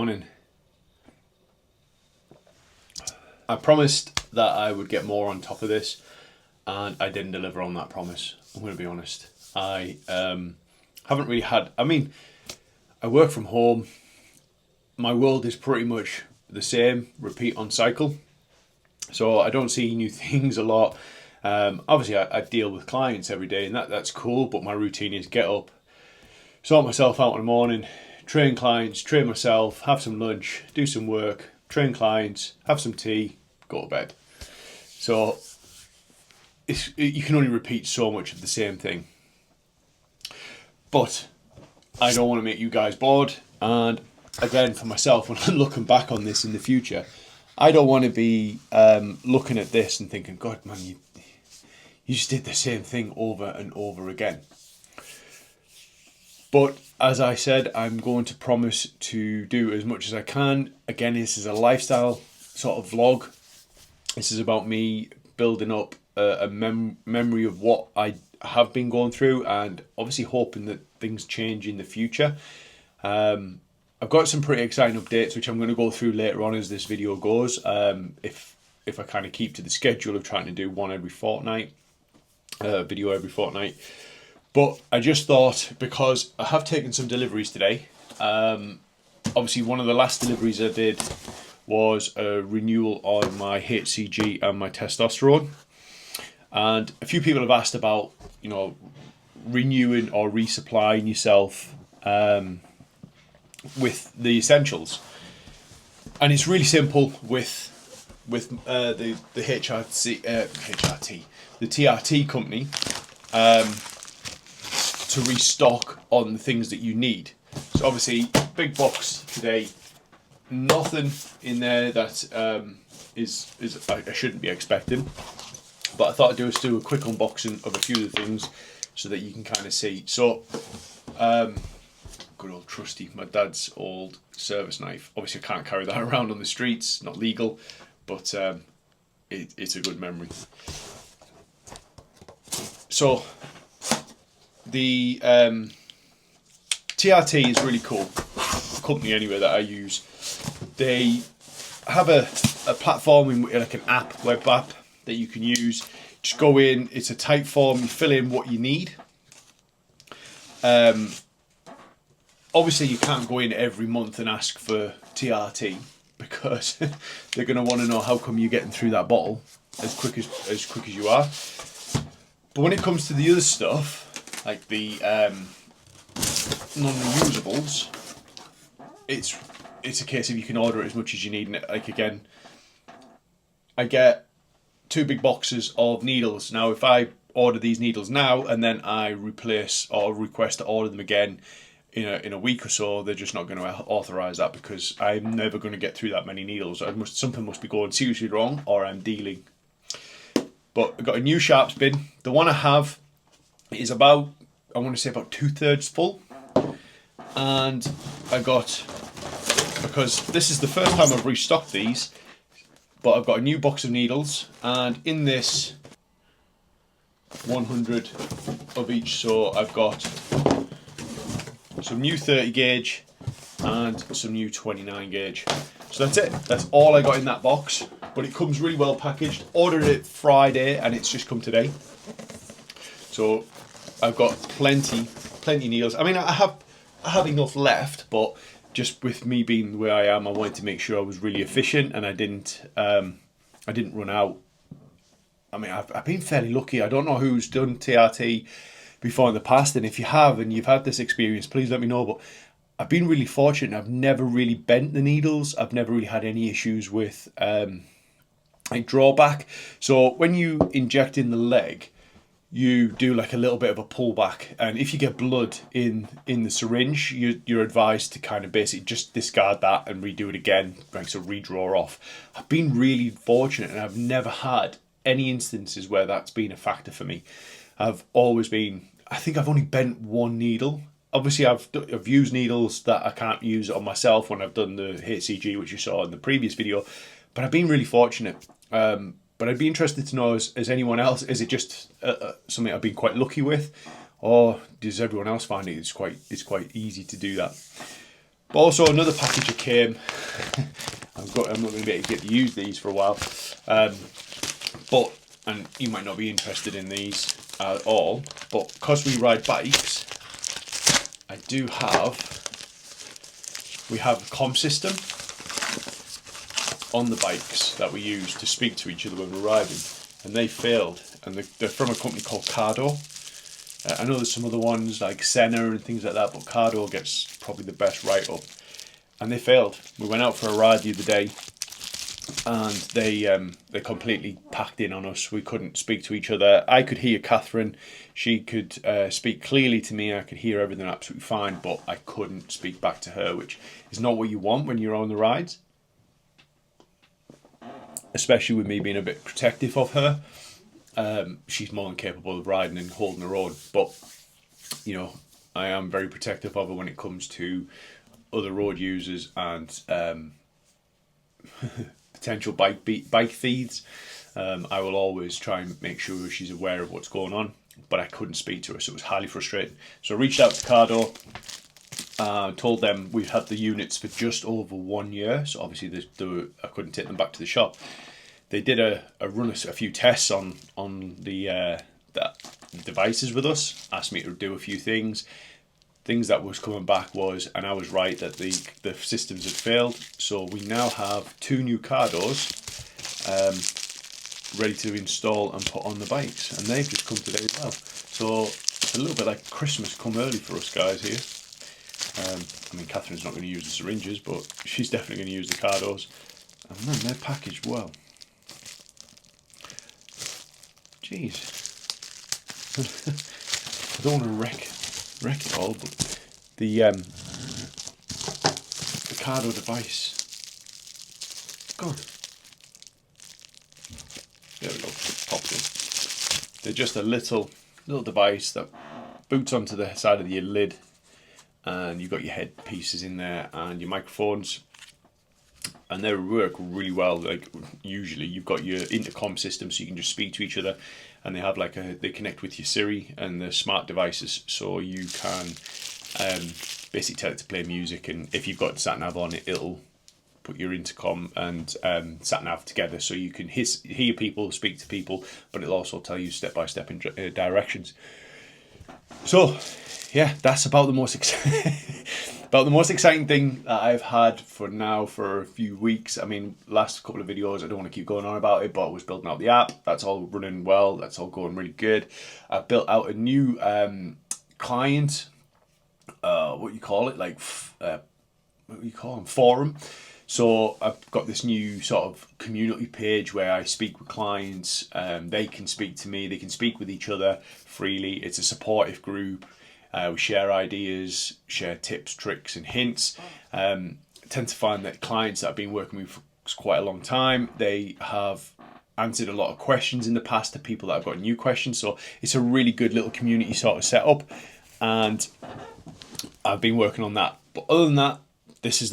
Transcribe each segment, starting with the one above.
morning. I promised that I would get more on top of this, and I didn't deliver on that promise. I'm going to be honest. I haven't really had... I mean, I work from home. My world is pretty much the same, repeat on cycle. So I don't see new things a lot. Obviously, I deal with clients every day, and that's cool, but my routine is get up, sort myself out in the morning, train clients, train myself, have some lunch, do some work, train clients, have some tea, go to bed. So you can only repeat so much of the same thing. But I don't want to make you guys bored. And again, for myself, when I'm looking back on this in the future, I don't want to be looking at this and thinking, God, man, you just did the same thing over and over again. But as I said, I'm going to promise to do as much as I can. Again, this is a lifestyle sort of vlog. This is about me building up a memory of what I have been going through, and obviously hoping that things change in the future. I've got some pretty exciting updates, which I'm going to go through later on as this video goes. If I kind of keep to the schedule of trying to do one every fortnight, video every fortnight. But I just thought, because I have taken some deliveries today, obviously one of the last deliveries I did was a renewal on my HCG and my testosterone. And a few people have asked about, you know, renewing or resupplying yourself with the essentials. And it's really simple with the TRT company to restock on the things that you need. So obviously, big box today, nothing in there that is I shouldn't be expecting. But I thought I'd do a quick unboxing of a few of the things so that you can kind of see. So, good old trusty, my dad's old service knife. Obviously I can't carry that around on the streets, not legal, but it's a good memory. So, the TRT is really cool. The company anyway that I use. They have a platform, like an app, web app, that you can use. Just go in, it's a type form, you fill in what you need. Obviously you can't go in every month and ask for TRT, because they're going to want to know how come you're getting through that bottle as quick as you are. But when it comes to the other stuff, like the non-reusables, it's a case of you can order it as much as you need. And like, again, I get 2 big boxes of needles. Now, if I order these needles now and then I replace or request to order them again in a week or so, they're just not going to authorise that, because I'm never going to get through that many needles. Something must be going seriously wrong, or I'm dealing. But I've got a new sharps bin. The one I have is about, I want to say about 2/3 full. And I got, because this is the first time I've restocked these, but I've got a new box of needles, and in this 100 of each, so I've got some new 30 gauge and some new 29 gauge. So that's it. That's all I got in that box, but it comes really well packaged. Ordered it Friday and it's just come today. So I've got plenty needles. I mean, I have enough left, but just with me being the way I am, I wanted to make sure I was really efficient and I didn't run out. I mean, I've been fairly lucky. I don't know who's done TRT before in the past, and if you have and you've had this experience, please let me know. But I've been really fortunate. I've never really bent the needles. I've never really had any issues with like drawback. So when you inject in the leg, you do like a little bit of a pullback, and if you get blood in the syringe, you're advised to kind of basically just discard that and redo it again, like, so redraw off. I've been really fortunate, and I've never had any instances where that's been a factor for me. I've always been, I think I've only bent one needle. Obviously I've used needles that I can't use on myself when I've done the HCG, which you saw in the previous video, but I've been really fortunate. But I'd be interested to know, as anyone else, is it just something I've been quite lucky with, or does everyone else find it's quite easy to do that? But also another package that came. I'm not going to be able to get to use these for a while, and you might not be interested in these at all. But because we ride bikes, we have a comm system on the bikes that we use to speak to each other when we're riding, and they failed, and they're from a company called Cardo. I know there's some other ones like Senna and things like that, but Cardo gets probably the best write-up, and they failed. We went out for a ride the other day, and they completely packed in on us. We couldn't speak to each other. I could hear Catherine, she could speak clearly to me, I could hear everything absolutely fine, but I couldn't speak back to her, which is not what you want when you're on the rides. Especially with me being a bit protective of her. She's more than capable of riding and holding her own, but you know, I am very protective of her when it comes to other road users and potential bike thieves. I will always try and make sure she's aware of what's going on, but I couldn't speak to her, so it was highly frustrating. So I reached out to Cardo, told them we've had the units for just over 1 year, so obviously I couldn't take them back to the shop. They did run a few tests on the devices with us, asked me to do a few things. Things that was coming back was, and I was right, that the systems had failed. So we now have 2 new Cardos ready to install and put on the bikes, and they've just come today as well. So it's a little bit like Christmas come early for us guys here. I mean, Catherine's not going to use the syringes, but she's definitely going to use the Cardos. And man, they're packaged well. Jeez. I don't want to wreck it all, but the Cardo device. God. There we go. Popped in. They're just a little device that boots onto the side of your lid, and you've got your headpieces in there and your microphones, and they work really well. Like usually you've got your intercom system, so you can just speak to each other, and they have they connect with your Siri and the smart devices, so you can basically tell it to play music, and if you've got sat nav on it, it'll put your intercom and sat nav together, so you can hear people, speak to people, but it'll also tell you step by step in directions. So yeah, that's about the most exciting thing that I've had for a few weeks. I mean, last couple of videos, I don't want to keep going on about it, but I was building out the app. That's all running well. That's all going really good. I built out a new client. What do you call it? Forum. So I've got this new sort of community page where I speak with clients. They can speak to me. They can speak with each other freely. It's a supportive group. We share ideas, share tips, tricks, and hints. I tend to find that clients that I've been working with for quite a long time, they have answered a lot of questions in the past to people that have got new questions. So it's a really good little community sort of setup, and I've been working on that. But other than that, this has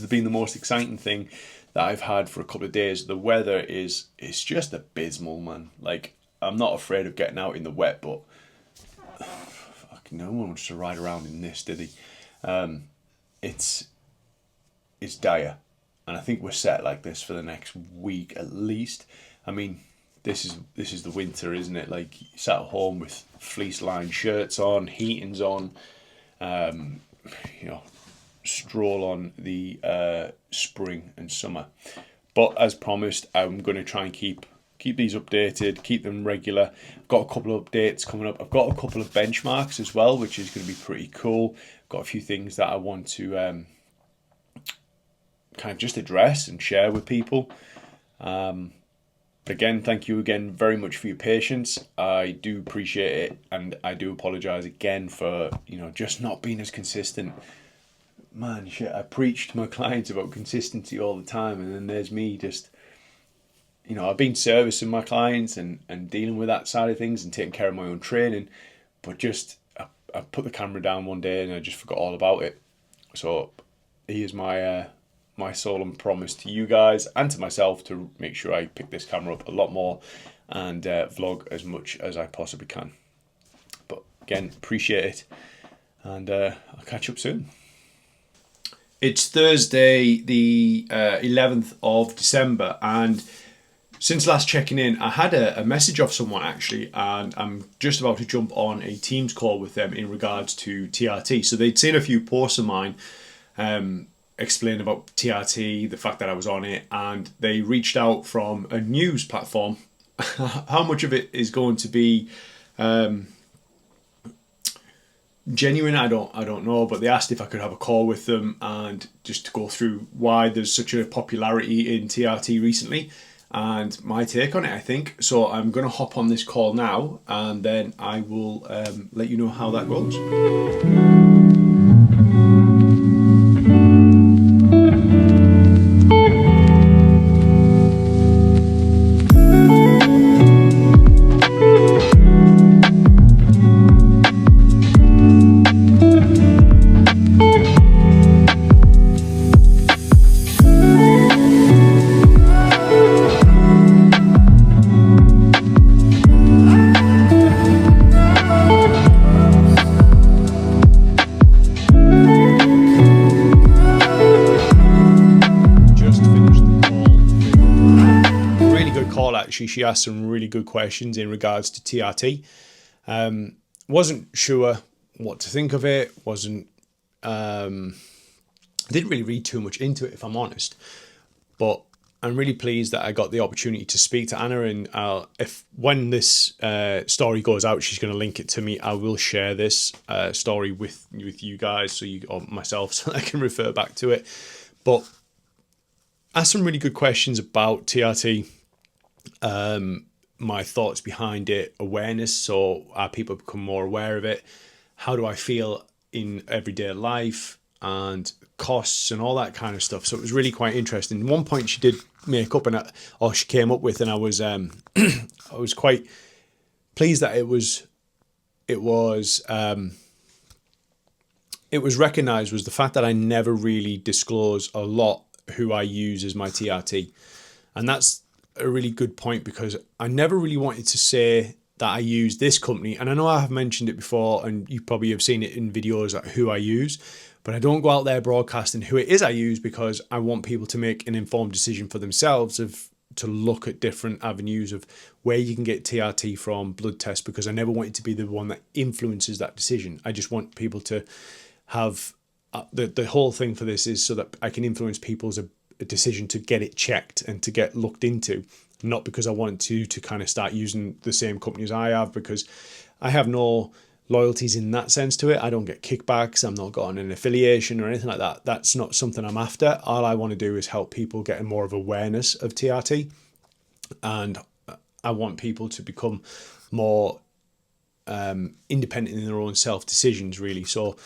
been the most exciting thing that I've had for a couple of days. The weather it's just abysmal, man. Like, I'm not afraid of getting out in the wet, but no one wants to ride around in this, did he? It's dire, and I think we're set like this for the next week at least. I mean, this is the winter, isn't it? Like, you sat at home with fleece-lined shirts on, heating's on, stroll on the spring and summer. But as promised, I'm going to try and keep these updated, keep them regular. I've got a couple of updates coming up. I've got a couple of benchmarks as well, which is going to be pretty cool. I've got a few things that I want to kind of just address and share with people. But again, thank you again very much for your patience. I do appreciate it, and I do apologise again for just not being as consistent. Man, shit, I preach to my clients about consistency all the time, and then there's me just, I've been servicing my clients and dealing with that side of things and taking care of my own training, but just I put the camera down one day and I just forgot all about it. So here's my solemn promise to you guys and to myself to make sure I pick this camera up a lot more and vlog as much as I possibly can. But again, appreciate it, and I'll catch up soon. It's Thursday, the 11th of December, and since last checking in, I had a message off someone actually, and I'm just about to jump on a Teams call with them in regards to TRT. So they'd seen a few posts of mine explaining about TRT, the fact that I was on it, and they reached out from a news platform. How much of it is going to be genuine, I don't know, but they asked if I could have a call with them and just to go through why there's such a popularity in TRT recently and my take on it, I think. So I'm going to hop on this call now, and then I will let you know how that goes. She asked some really good questions in regards to TRT. Wasn't sure what to think of it. Didn't really read too much into it, if I'm honest. But I'm really pleased that I got the opportunity to speak to Anna. And when this story goes out, she's going to link it to me. I will share this story with you guys, or myself, so I can refer back to it. But asked some really good questions about TRT. My thoughts behind it, awareness, so are people become more aware of it, how do I feel in everyday life, and costs and all that kind of stuff. So it was really quite interesting. One point she did make up she came up with, and I was I was quite pleased that it was recognized, was the fact that I never really disclose a lot who I use as my TRT. And that's a really good point, because I never really wanted to say that I use this company, and I know I have mentioned it before and you probably have seen it in videos like who I use, but I don't go out there broadcasting who it is I use, because I want people to make an informed decision for themselves to look at different avenues of where you can get TRT from, blood tests, because I never want it to be the one that influences that decision. I just want people to have the whole thing for this is so that I can influence people's a decision to get it checked and to get looked into, not because I want to kind of start using the same company as I have, because I have no loyalties in that sense to it. I don't get kickbacks. I'm not got an affiliation or anything like that. That's not something I'm after. All I want to do is help people get more of awareness of TRT, and I want people to become more independent in their own self decisions, really. So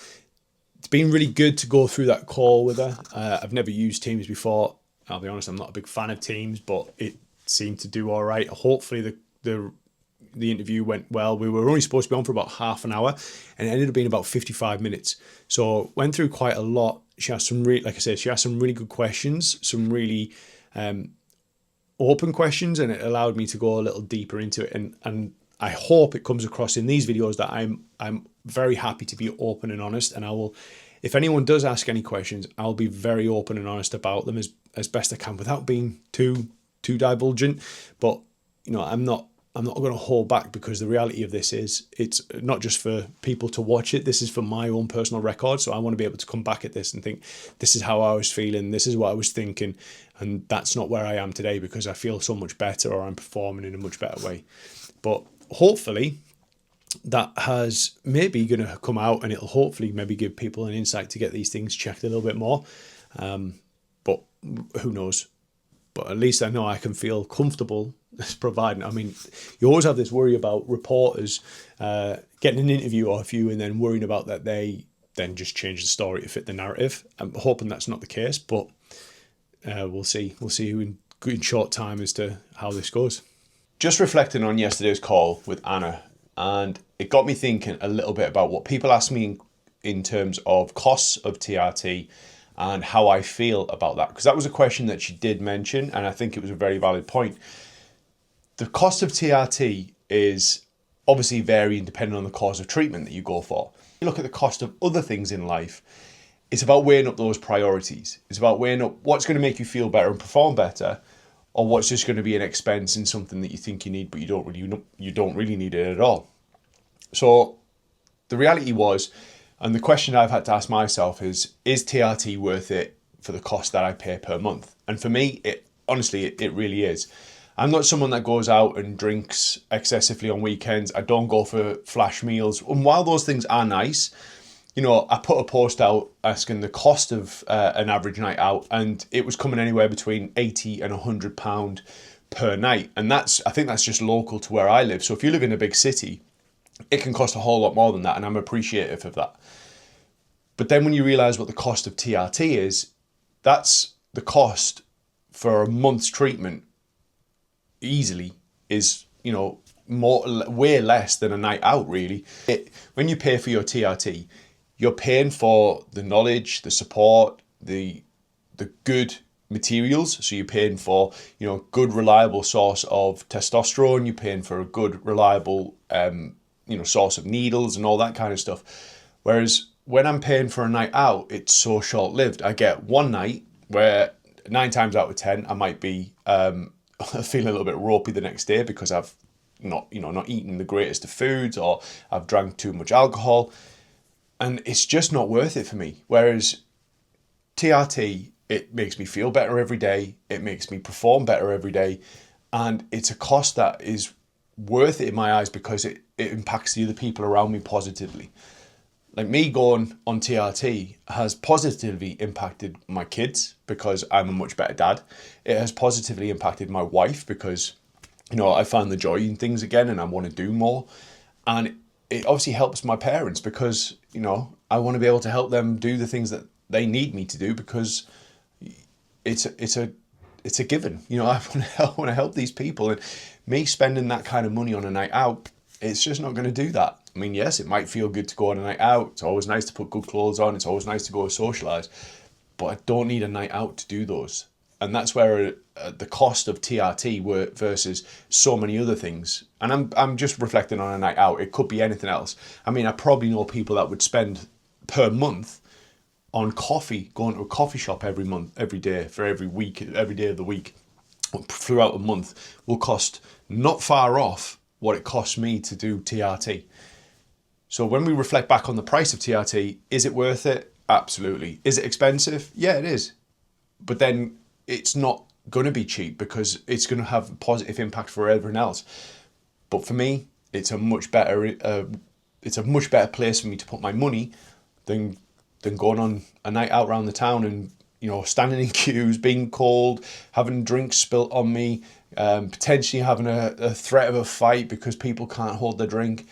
it's been really good to go through that call with her. I've never used Teams before. I'll be honest, I'm not a big fan of Teams, but it seemed to do all right. Hopefully the interview went well. We were only supposed to be on for about half an hour, and it ended up being about 55 minutes. So went through quite a lot. She asked some she asked some really good questions, some really open questions, and it allowed me to go a little deeper into it. And I hope it comes across in these videos that I'm very happy to be open and honest, and I will, if anyone does ask any questions, I'll be very open and honest about them as best I can without being too divulgent. But I'm not going to hold back, because the reality of this is it's not just for people to watch it. This is for my own personal record. So I want to be able to come back at this and think, this is how I was feeling, this is what I was thinking, and that's not where I am today because I feel so much better, or I'm performing in a much better way. But hopefully that has maybe going to come out, and it'll hopefully maybe give people an insight to get these things checked a little bit more. But who knows? But at least I know I can feel comfortable providing. I mean, you always have this worry about reporters getting an interview off you and then worrying about that they then just change the story to fit the narrative. I'm hoping that's not the case, but we'll see. We'll see in short time as to how this goes. Just reflecting on yesterday's call with Anna, and it got me thinking a little bit about what people ask me in terms of costs of TRT and how I feel about that, because that was a question that she did mention, and I think it was a very valid point. The cost of TRT is obviously varying depending on the course of treatment that you go for. You look at the cost of other things in life, it's about weighing up those priorities. It's about weighing up what's going to make you feel better and perform better, or what's just going to be an expense in something that you think you need, but you don't really need it at all. So the reality was, and the question I've had to ask myself is TRT worth it for the cost that I pay per month? And for me, it really is. I'm not someone that goes out and drinks excessively on weekends. I don't go for flash meals. And while those things are nice, you know, I put a post out asking the cost of an average night out, and it was coming anywhere between £80 and £100 per night. And I think that's just local to where I live. So if you live in a big city, it can cost a whole lot more than that, and I'm appreciative of that. But then when you realise what the cost of TRT is, that's the cost for a month's treatment easily is, you know, way less than a night out, really. When you pay for your TRT, you're paying for the knowledge, the support, the good materials. So you're paying for, you know, good, reliable source of testosterone. You're paying for a good, reliable, source of needles and all that kind of stuff. Whereas when I'm paying for a night out, it's so short-lived. I get one night where 9 times out of 10, I might be feeling a little bit ropey the next day because I've not eaten the greatest of foods, or I've drank too much alcohol, and it's just not worth it for me. Whereas TRT, it makes me feel better every day, it makes me perform better every day, and it's a cost that is worth it in my eyes because it impacts the other people around me positively. Like, me going on TRT has positively impacted my kids because I'm a much better dad. It has positively impacted my wife because, you know, I found the joy in things again and I want to do more. And it obviously helps my parents because, you know, I want to be able to help them do the things that they need me to do because it's a given. You know, I want to help these people, and me spending that kind of money on a night out, it's just not going to do that. I mean, yes, it might feel good to go on a night out. It's always nice to put good clothes on. It's always nice to go socialise. But I don't need a night out to do those. And that's where the cost of TRT versus so many other things. And I'm just reflecting on a night out. It could be anything else. I mean, I probably know people that would spend per month on coffee, going to a coffee shop every month, every day, for every week, every day of the week, throughout a month, will cost not far off what it costs me to do TRT. So when we reflect back on the price of TRT, is it worth it? Absolutely. Is it expensive? Yeah, it is. But then it's not going to be cheap because it's going to have a positive impact for everyone else. But for me, it's a much better place for me to put my money than going on a night out around the town and, you know, standing in queues, being cold, having drinks spilt on me, potentially having a threat of a fight because people can't hold their drink.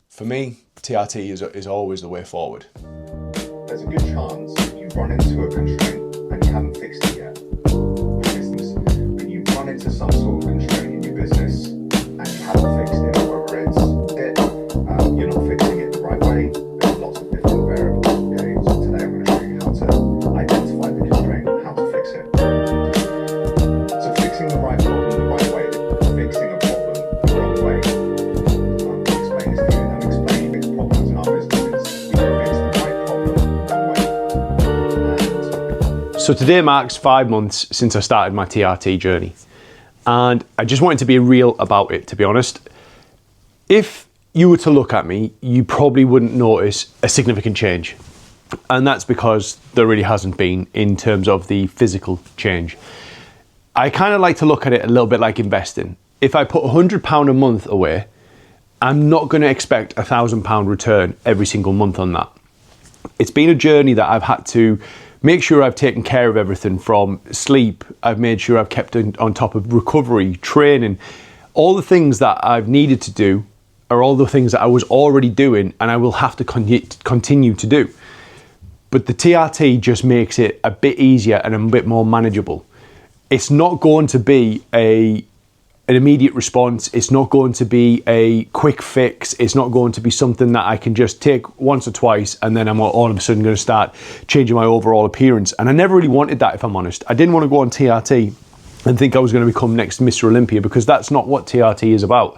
For me, TRT is always the way forward. There's a good chance you've run into a constraint and you haven't fixed it yet. For instance, when you run into some sort of constraint in your business and you haven't fixed it, whether it's you're not fixing it the right way, there's lots of different variables. Okay, so today I'm going to show you how to identify the constraint and how to fix it. So fixing the right problem the right way, fixing a problem the wrong way. Explain this to you and explain big problems in our businesses. We can fix the right problem the wrong way. So today marks 5 months since I started my TRT journey, and I just wanted to be real about it, to be honest. If you were to look at me, you probably wouldn't notice a significant change, and that's because there really hasn't been in terms of the physical change. I kind of like to look at it a little bit like investing. If I put £100 a month away, I'm not going to expect £1,000 return every single month on that. It's been a journey that I've had to make sure I've taken care of everything from sleep. I've made sure I've kept on top of recovery, training. All the things that I've needed to do are all the things that I was already doing and I will have to continue to do. But the TRT just makes it a bit easier and a bit more manageable. It's not going to be an immediate response. It's not going to be a quick fix. It's not going to be something that I can just take once or twice and then I'm all of a sudden going to start changing my overall appearance. And I never really wanted that, if I'm honest. I didn't want to go on TRT and think I was going to become next Mr. Olympia, because that's not what TRT is about.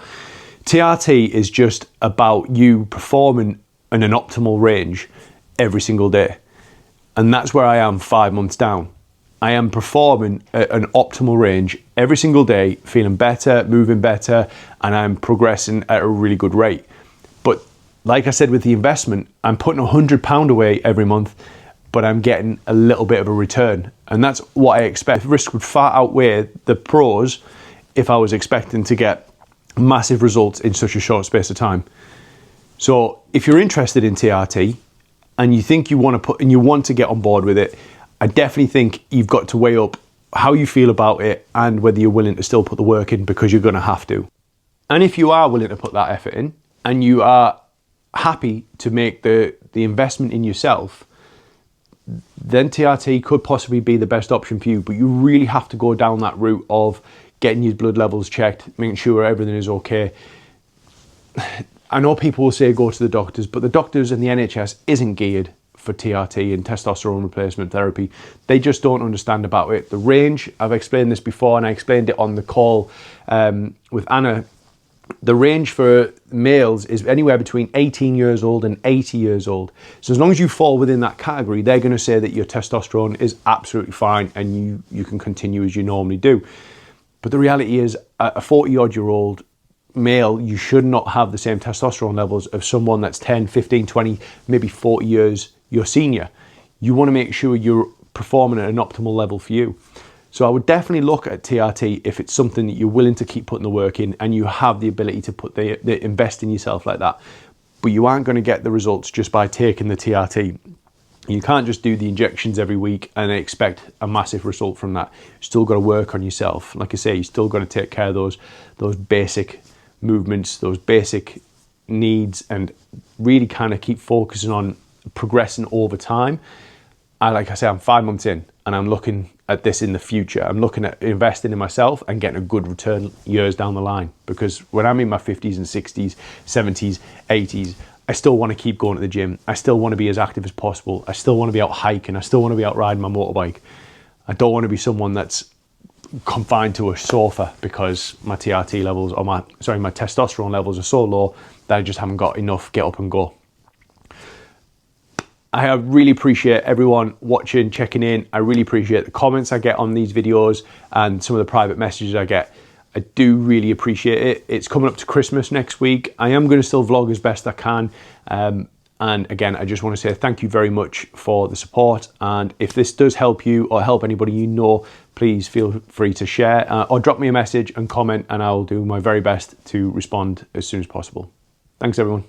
TRT is just about you performing in an optimal range every single day. And that's where I am 5 months down. I am performing at an optimal range every single day, feeling better, moving better, and I'm progressing at a really good rate. But like I said with the investment, I'm putting £100 away every month, but I'm getting a little bit of a return. And that's what I expect. The risk would far outweigh the pros if I was expecting to get massive results in such a short space of time. So if you're interested in TRT and you think you want to get on board with it, I definitely think you've got to weigh up how you feel about it and whether you're willing to still put the work in, because you're going to have to. And if you are willing to put that effort in and you are happy to make the investment in yourself, then TRT could possibly be the best option for you. But you really have to go down that route of getting your blood levels checked, making sure everything is okay. I know people will say go to the doctors, but the doctors and the NHS isn't geared for TRT and testosterone replacement therapy. They just don't understand about it. The range, I've explained this before, and I explained it on the call with Anna. The range for males is anywhere between 18 years old and 80 years old. So as long as you fall within that category, they're going to say that your testosterone is absolutely fine and you can continue as you normally do. But the reality is, a 40-odd-year-old male, you should not have the same testosterone levels of someone that's 10, 15, 20, maybe 40 years your senior. You want to make sure you're performing at an optimal level for you. So I would definitely look at TRT if it's something that you're willing to keep putting the work in and you have the ability to put the invest in yourself like that. But you aren't going to get the results just by taking the TRT. You can't just do the injections every week and expect a massive result from that. You still got to work on yourself. Like I say, you still got to take care of those basic movements, those basic needs, and really kind of keep focusing on progressing over time. Like I say, I'm 5 months in and I'm looking at this in the future. I'm looking at investing in myself and getting a good return years down the line, because when I'm in my 50s and 60s, 70s, 80s, I still want to keep going to the gym. I still want to be as active as possible. I still want to be out hiking. I still want to be out riding my motorbike. I don't want to be someone that's confined to a sofa because my TRT levels or my testosterone levels are so low that I just haven't got enough get up and go. I really appreciate everyone watching, checking in. I really appreciate the comments I get on these videos and some of the private messages I get. I do really appreciate it. It's coming up to Christmas next week. I am going to still vlog as best I can. And again, I just want to say thank you very much for the support. And if this does help you or help anybody you know, please feel free to share or drop me a message and comment, and I'll do my very best to respond as soon as possible. Thanks, everyone.